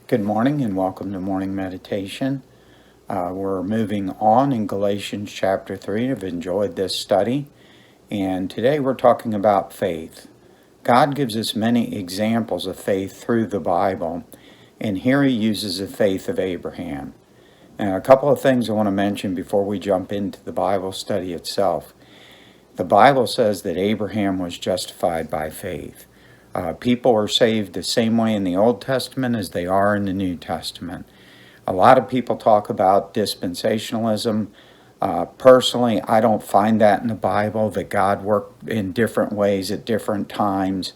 Good morning and welcome to morning meditation. We're moving on in Galatians chapter 3. I've enjoyed this study, and today we're talking about faith. God gives us many examples of faith through the Bible, and here he uses the faith of Abraham. And a couple of things I want to mention before we jump into the Bible study itself. The Bible says that Abraham was justified by faith. People are saved the same way in the Old Testament as they are in the New Testament. A lot of people talk about dispensationalism. Personally, I don't find that in the Bible, that God worked in different ways at different times.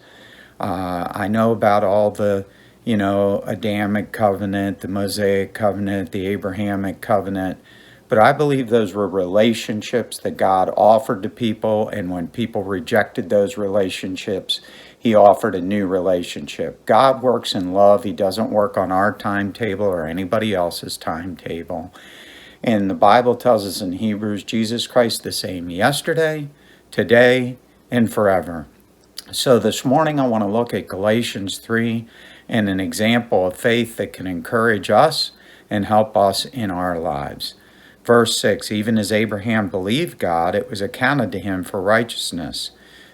I know about all the, Adamic covenant, the Mosaic covenant, the Abrahamic covenant. But I believe those were relationships that God offered to people, and when people rejected those relationships, he offered a new relationship. God works in love. He doesn't work on our timetable or anybody else's timetable. And the Bible tells us in Hebrews, Jesus Christ the same yesterday, today, and forever. So this morning I want to look at Galatians 3 and an example of faith that can encourage us and help us in our lives. Verse 6, even as Abraham believed God, it was accounted to him for righteousness.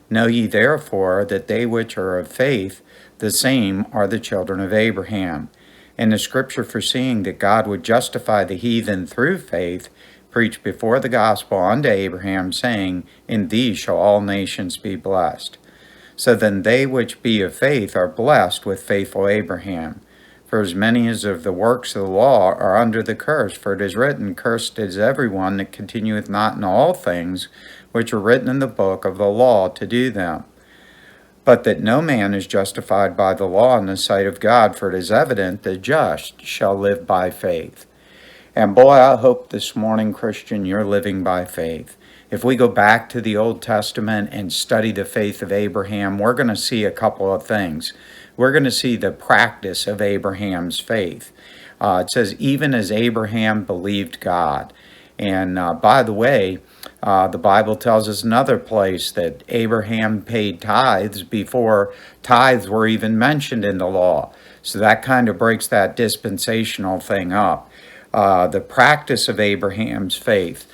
Know ye therefore that they which are of faith, the same are the children of Abraham. And the scripture foreseeing that God would justify the heathen through faith, preached before the gospel unto Abraham, saying, in thee shall all nations be blessed. So then they which be of faith are blessed with faithful Abraham. For as many as of the works of the law are under the curse, for it is written, cursed is every one that continueth not in all things which are written in the book of the law to do them. But that no man is justified by the law in the sight of God, for it is evident the just shall live by faith. And boy, I hope this morning, Christian, you're living by faith. If we go back to the Old Testament and study the faith of Abraham, we're going to see a couple of things. We're going to see the practice of Abraham's faith. It says, even as Abraham believed God. And by the way, the Bible tells us another place that Abraham paid tithes before tithes were even mentioned in the law. So that kind of breaks that dispensational thing up. The practice of Abraham's faith.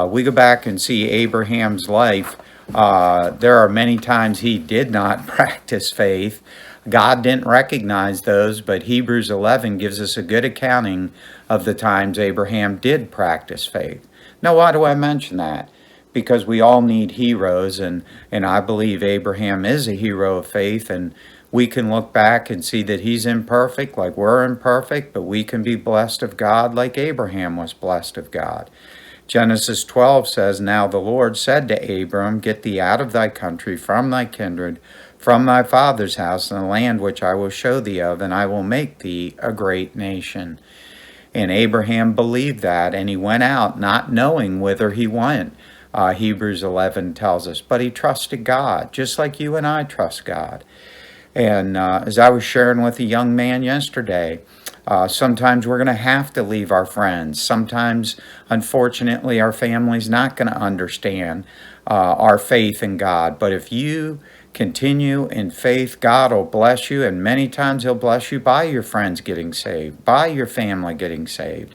We go back and see Abraham's life. There are many times he did not practice faith. God didn't recognize those, but Hebrews 11 gives us a good accounting of the times Abraham did practice faith. Now, why do I mention that? Because we all need heroes, and I believe Abraham is a hero of faith, and we can look back and see that he's imperfect like we're imperfect, but we can be blessed of God like Abraham was blessed of God. Genesis 12 says, now the Lord said to Abram, get thee out of thy country, from thy kindred, from thy father's house, and the land which I will show thee of, and I will make thee a great nation. And Abraham believed that, and he went out not knowing whither he went. Hebrews 11 tells us, but he trusted God, just like you and I trust God. And as I was sharing with a young man yesterday, sometimes we're going to have to leave our friends. Sometimes, unfortunately, our family's not going to understand our faith in God. But if you continue in faith, God will bless you, and many times he'll bless you by your friends getting saved, by your family getting saved,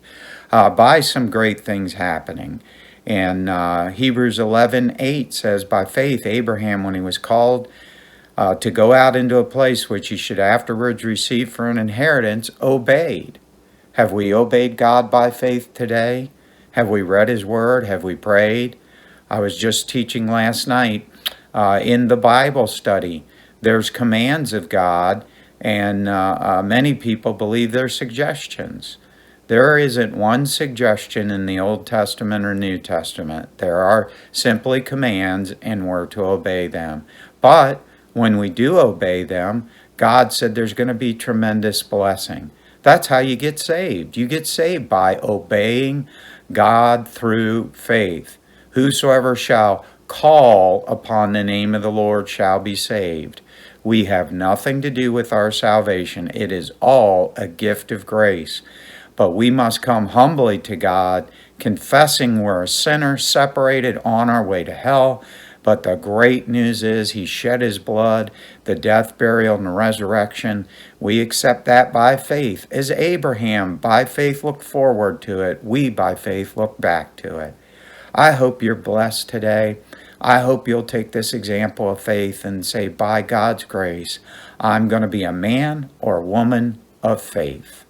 by some great things happening. And Hebrews 11:8 says, by faith, Abraham, when he was called to go out into a place which he should afterwards receive for an inheritance, obeyed. Have we obeyed God by faith today? Have we read his word? Have we prayed? I was just teaching last night in the Bible study. There's commands of God, and many people believe they're suggestions. There isn't one suggestion in the Old Testament or New Testament. There are simply commands, and we're to obey them. But when we do obey them, God said there's going to be tremendous blessing. That's how you get saved. You get saved by obeying God through faith. Whosoever shall call upon the name of the Lord shall be saved. We have nothing to do with our salvation. It is all a gift of grace. But we must come humbly to God, confessing we're a sinner separated on our way to hell. But the great news is he shed his blood, the death, burial, and resurrection. We accept that by faith. As Abraham by faith looked forward to it, we by faith look back to it. I hope you're blessed today. I hope you'll take this example of faith and say, by God's grace, I'm going to be a man or woman of faith.